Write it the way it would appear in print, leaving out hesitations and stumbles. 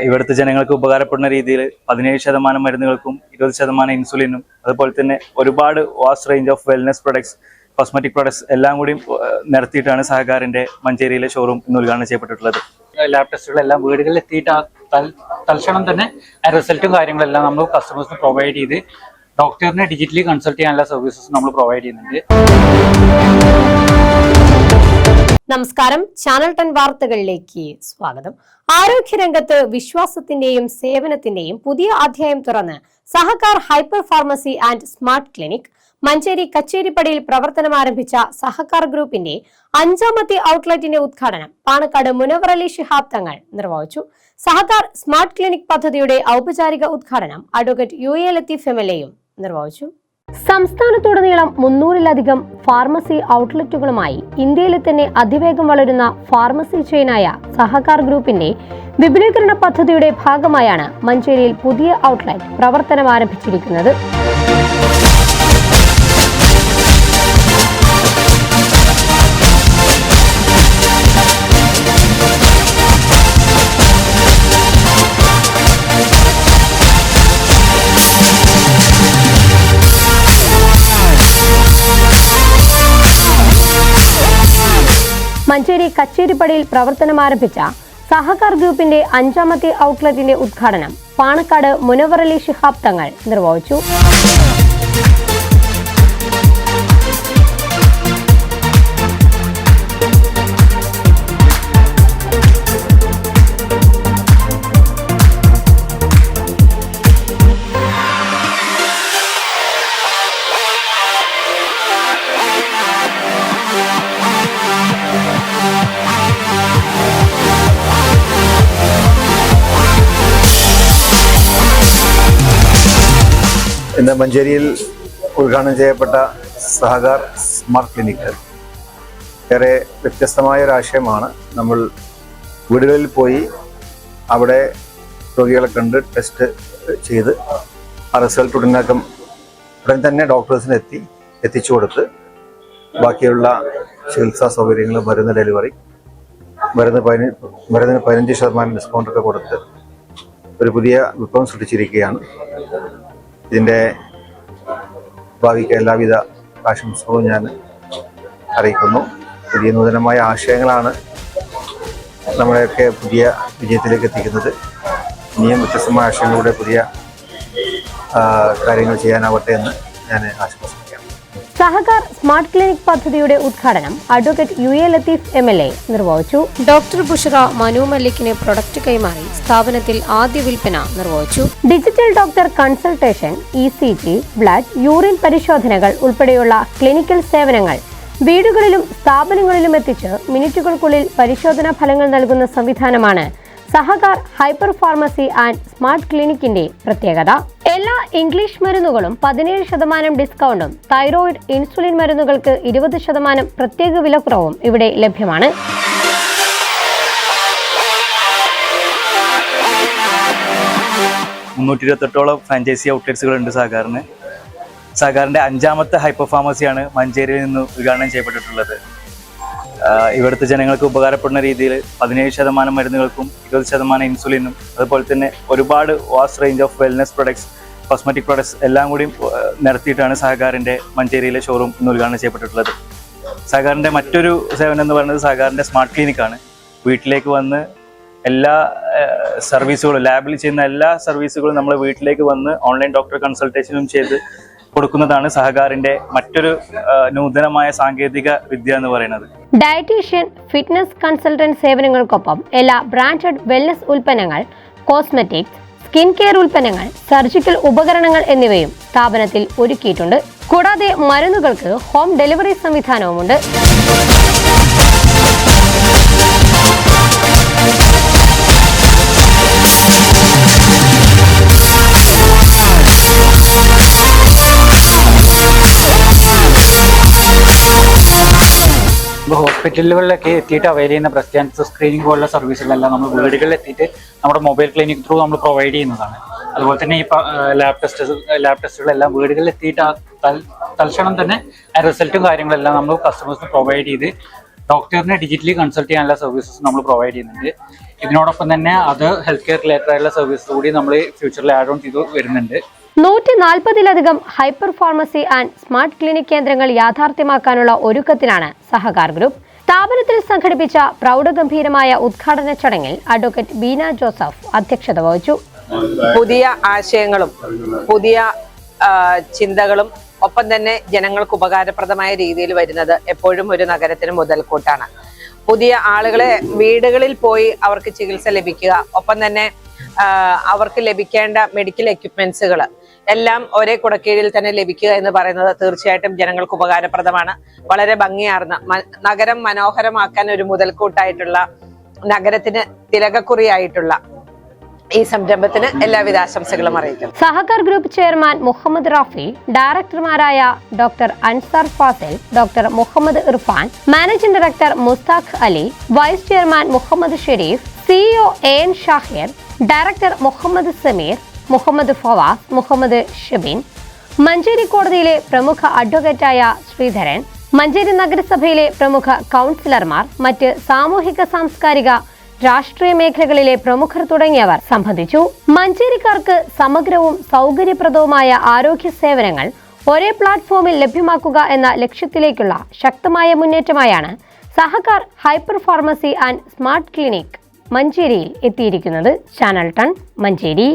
ഇവിടുത്തെ ജനങ്ങൾക്ക് ഉപകാരപ്പെടുന്ന രീതിയിൽ 17% മരുന്നുകൾക്കും 20% ഇൻസുലിനും അതുപോലെ തന്നെ ഒരുപാട് vast range of wellness products, cosmetic products എല്ലാം കൂടി നിരത്തിയിട്ടാണ് സഹകാറിന്റെ മഞ്ചേരിയിലെ ഷോറൂം ഇന്ന് ഉദ്ഘാടനം ചെയ്യപ്പെട്ടിട്ടുള്ളത്. ലാബ് ടെസ്റ്റുകളെല്ലാം വീടുകളിൽ എത്തിയിട്ട് തൽക്ഷണം തന്നെ റിസൾട്ടും കാര്യങ്ങളെല്ലാം നമ്മൾ കസ്റ്റമേഴ്സിന് പ്രൊവൈഡ് ചെയ്ത് ഡോക്ടറിനെ ഡിജിറ്റലി കൺസൾട്ട് ചെയ്യാനുള്ള സർവീസസ് നമ്മൾ പ്രൊവൈഡ് ചെയ്യുന്നുണ്ട്. നമസ്കാരം, ചാനൽ 10 വാർത്തകളിലേക്ക് സ്വാഗതം. ആരോഗ്യരംഗത്ത് വിശ്വാസത്തിന്റെയും സേവനത്തിന്റെയും പുതിയ അധ്യായം തുറന്ന് Sahakar hyper pharmacy and smart clinic Manjeri കച്ചേരിപ്പടിയിൽ പ്രവർത്തനം ആരംഭിച്ച സഹകാർ ഗ്രൂപ്പിന്റെ 5ാമത്തെ ഔട്ട്ലെറ്റിന്റെ ഉദ്ഘാടനം പാണക്കാട് മുനവർ അലി ശിഹാബ് തങ്ങൾ നിർവഹിച്ചു. സഹകാർ സ്മാർട്ട് ക്ലിനിക് പദ്ധതിയുടെ ഔപചാരിക ഉദ്ഘാടനം അഡ്വക്കേറ്റ് UA ലത്തീഫ് MLA നിർവഹിച്ചു. സംസ്ഥാനത്തുടനീളം 300-ലധികം ഫാർമസി ഔട്ട്ലെറ്റുകളുമായി ഇന്ത്യയിലെ തന്നെ അതിവേഗം വളരുന്ന ഫാർമസി ചെയിനായ സഹകാർ ഗ്രൂപ്പിന്റെ വിപുലീകരണ പദ്ധതിയുടെ ഭാഗമായാണ് മഞ്ചേരിയിൽ പുതിയ ഔട്ട്ലെറ്റ് പ്രവർത്തനം ആരംഭിച്ചിരിക്കുന്നത്. മഞ്ചേരി കച്ചേരിപ്പടിയിൽ പ്രവർത്തനം ആരംഭിച്ച സഹകാർ ഗ്രൂപ്പിന്റെ 5ാമത്തെ ഔട്ട്ലെറ്റിന്റെ ഉദ്ഘാടനം പാണക്കാട് മുനവർ അലി ശിഹാബ് തങ്ങൾ നിർവഹിച്ചു. ഇന്ന് മഞ്ചേരിയിൽ ഉദ്ഘാടനം ചെയ്യപ്പെട്ട സഹകാർ സ്മാർട്ട് ക്ലിനിക്ക് ഏറെ വ്യത്യസ്തമായ ഒരു ആശയമാണ്. നമ്മൾ വീടുകളിൽ പോയി അവിടെ രോഗികളെ കണ്ട് ടെസ്റ്റ് ചെയ്ത് ആ റിസൾട്ട് ഉടൻ തന്നെ ഡോക്ടേഴ്സിന് എത്തിച്ചു കൊടുത്ത് ബാക്കിയുള്ള ചികിത്സാ സൗകര്യങ്ങൾ, മരുന്ന് ഡെലിവറി, മരുന്നിന് 15% ഡിസ്കൗണ്ടൊക്കെ കൊടുത്ത് ഒരു പുതിയ വിപ്ലവം സൃഷ്ടിച്ചിരിക്കുകയാണ്. ഇതിൻ്റെ ഭാവിക്ക് എല്ലാവിധ ആശംസകളും ഞാൻ അറിയിക്കുന്നു. പുതിയ നൂതനമായ ആശയങ്ങളാണ് നമ്മളെയൊക്കെ പുതിയ വിജയത്തിലേക്ക് എത്തിക്കുന്നത്. ഇനിയും വ്യത്യസ്തമായ ആശയങ്ങളുടെ പുതിയ കാര്യങ്ങൾ ചെയ്യാനാവട്ടെ എന്ന് ഞാൻ ആശംസിക്കുന്നു. സഹകാർ സ്മാർട്ട് ക്ലിനിക് പദ്ധതിയുടെ ഉദ്ഘാടനം അഡ്വക്കേറ്റ് UA ലത്തീഫ് MLA നിർവഹിച്ചു. ഡോക്ടർ ബുഷറ മനു മല്ലിക്കിന് പ്രൊഡക്റ്റ് കൈമാറി സ്ഥാപനത്തിൽ ആദ്യ വിൽപ്പന നിർവഹിച്ചു. Digital doctor consultation, ECG, blood, urine പരിശോധനകൾ ഉൾപ്പെടെയുള്ള ക്ലിനിക്കൽ സേവനങ്ങൾ വീടുകളിലും സ്ഥാപനങ്ങളിലും എത്തിച്ച് മിനിറ്റുകൾക്കുള്ളിൽ പരിശോധനാ ഫലങ്ങൾ നൽകുന്ന സംവിധാനമാണ് Sahakar hyper pharmacy and smart ക്ലിനിക്കിന്റെ പ്രത്യേകത. എല്ലാ ഇംഗ്ലീഷ് മരുന്നുകളും 17% ഡിസ്കൗണ്ടും തൈറോയിഡ്, ഇൻസുലിൻ മരുന്നുകൾക്ക് 20% പ്രത്യേക വിലക്കുറവും ഇവിടെ ലഭ്യമാണ്. ഫ്രാഞ്ചൈസി ഔട്ട്ലെറ്റ്സുകൾ ഉണ്ട് സഹകാറിന്. സഹകാറിന്റെ 5ാമത്തെ ഹൈപ്പർ ഫാർമസിയാണ് മഞ്ചേരിയിൽ നിന്ന് ഉദ്ഘാടനം ചെയ്യപ്പെട്ടിട്ടുള്ളത്. ഇവിടുത്തെ ജനങ്ങൾക്ക് ഉപകാരപ്പെടുന്ന രീതിയിൽ 17% മരുന്നുകൾക്കും 20% ഇൻസുലിനും അതുപോലെ തന്നെ ഒരുപാട് vast range of wellness products, cosmetic products എല്ലാം കൂടി നിരത്തിയിട്ടാണ് സഹകാറിന്റെ മഞ്ചേരിയിലെ ഷോറൂം ഇന്ന് ഉദ്ഘാടനം ചെയ്യപ്പെട്ടിട്ടുള്ളത്. സഹകാറിന്റെ മറ്റൊരു സേവനം എന്ന് പറയുന്നത് സഹകാറിന്റെ സ്മാർട്ട് ക്ലിനിക്കാണ്. വീട്ടിലേക്ക് വന്ന് എല്ലാ സർവീസുകളും, ലാബിൽ ചെയ്യുന്ന എല്ലാ സർവീസുകളും നമ്മൾ വീട്ടിലേക്ക് വന്ന് ഓൺലൈൻ ഡോക്ടർ കൺസൾട്ടേഷനും ചെയ്ത് കൊടുക്കുന്നതാണ് സഹകാറിന്റെ മറ്റൊരു നൂതനമായ സാങ്കേതിക വിദ്യ എന്ന് പറയുന്നത്. ഡയറ്റീഷ്യൻ, ഫിറ്റ്നസ് കൺസൾട്ടന്റ് സേവനങ്ങൾക്കൊപ്പം എല്ലാ ബ്രാൻഡഡ് വെൽനസ് ഉൽപ്പന്നങ്ങൾ, കോസ്മെറ്റിക്സ്, സ്കിൻ കെയർ ഉൽപ്പന്നങ്ങൾ, സർജിക്കൽ ഉപകരണങ്ങൾ എന്നിവയും സ്ഥാപനത്തിൽ ഒരുക്കിയിട്ടുണ്ട്. കൂടാതെ മരുന്നുകൾക്ക് ഹോം ഡെലിവറി സംവിധാനവുമുണ്ട്. ഹോസ്പിറ്റലുകളിലൊക്കെ എത്തിയിട്ട് അവൈൽ ചെയ്യുന്ന ബ്രസ്റ്റ് ക്യാൻസർ സ്ക്രീനിങ് പോലുള്ള സർവീസുകളെല്ലാം നമ്മൾ വീടുകളിൽ എത്തിയിട്ട് നമ്മുടെ മൊബൈൽ ക്ലിനിക് ത്രൂ നമ്മൾ പ്രൊവൈഡ് ചെയ്യുന്നതാണ്. അതുപോലെ തന്നെ ഈ ലാബ് ടെസ്റ്റുകളെല്ലാം വീടുകളിൽ എത്തിയിട്ട് തൽക്ഷണം തന്നെ റിസൾട്ടും കാര്യങ്ങളെല്ലാം നമ്മൾ കസ്റ്റമേഴ്സിന് പ്രൊവൈഡ് ചെയ്ത് ഡോക്ടറിനെ ഡിജിറ്റലി കൺസൾട്ട് ചെയ്യാനുള്ള സർവീസസ് നമ്മൾ പ്രൊവൈഡ് ചെയ്യുന്നുണ്ട്. ഇതിനോടൊപ്പം തന്നെ അത് ഹെൽത്ത് കെയർ റിലേറ്റഡ് ആയിട്ടുള്ള സർവീസ് കൂടി നമ്മൾ ഫ്യൂച്ചറിൽ ആഡ് ഓൺ ചെയ്ത് വരുന്നുണ്ട്. 140-ലധികം hyper pharmacy and smart clinic കേന്ദ്രങ്ങൾ യാഥാർത്ഥ്യമാക്കാനുള്ള ഒരുക്കത്തിലാണ് സഹകാർ ഗ്രൂപ്പ്. സ്ഥാപനത്തിൽ സംഘടിപ്പിച്ച പ്രൗഢഗംഭീരമായ ഉദ്ഘാടന ചടങ്ങിൽ അഡ്വക്കേറ്റ് ബീന ജോസഫ് അധ്യക്ഷത വഹിച്ചു. പുതിയ ആശയങ്ങളും പുതിയ ചിന്തകളും ഒപ്പം തന്നെ ജനങ്ങൾക്ക് ഉപകാരപ്രദമായ രീതിയിൽ വരുന്നത് എപ്പോഴും ഒരു നഗരത്തിന് മുതൽക്കൂട്ടാണ്. പുതിയ ആളുകളെ വീടുകളിൽ പോയി അവർക്ക് ചികിത്സ ലഭിക്കുക, ഒപ്പം തന്നെ അവർക്ക് ലഭിക്കേണ്ട മെഡിക്കൽ എക്യുപ്മെന്റ്സുകൾ എല്ലാം ഒരേ കുടക്കീഴിൽ തന്നെ ലഭിക്കുക എന്ന് പറയുന്നത് തീർച്ചയായിട്ടും ജനങ്ങൾക്ക് ഉപകാരപ്രദമാണ്. വളരെ ഭംഗിയാർന്ന നഗരം മനോഹരമാക്കാൻ ഒരു മുതൽക്കൂട്ടായിട്ടുള്ള, നഗരത്തിന് തിലകക്കുറിയായിട്ടുള്ള ഈ സംരംഭത്തിന് എല്ലാവിധ ആശംസകളും അറിയിക്കും. സഹകാർ ഗ്രൂപ്പ് ചെയർമാൻ മുഹമ്മദ് റാഫി, ഡയറക്ടർമാരായ doctor Ansar Fazil, doctor Muhammad Irfan, managing director Mushtaq Ali, vice chairman Muhammad Sharif, CEO AN Shahir, director Muhammad Sameer, Muhammad Fawaz, Muhammad Shabeen, Manjeri കോടതിയിലെ പ്രമുഖ അഡ്വക്കേറ്റായ ശ്രീധരൻ, മഞ്ചേരി നഗരസഭയിലെ പ്രമുഖ കൗൺസിലർമാർ, മറ്റ് സാമൂഹിക സാംസ്കാരിക രാഷ്ട്രീയ മേഖലകളിലെ പ്രമുഖർ തുടങ്ങിയവർ സംബന്ധിച്ചു. മഞ്ചേരിക്കാർക്ക് സമഗ്രവും സൗകര്യപ്രദവുമായ ആരോഗ്യ സേവനങ്ങൾ ഒരേ പ്ലാറ്റ്ഫോമിൽ ലഭ്യമാക്കുക എന്ന ലക്ഷ്യത്തിലേക്കുള്ള ശക്തമായ മുന്നേറ്റമായാണ് Sahakar hyper pharmacy and smart clinic മഞ്ചേരിയിൽ എത്തിയിരിക്കുന്നത്. ചാനൽ 10 മഞ്ചേരി.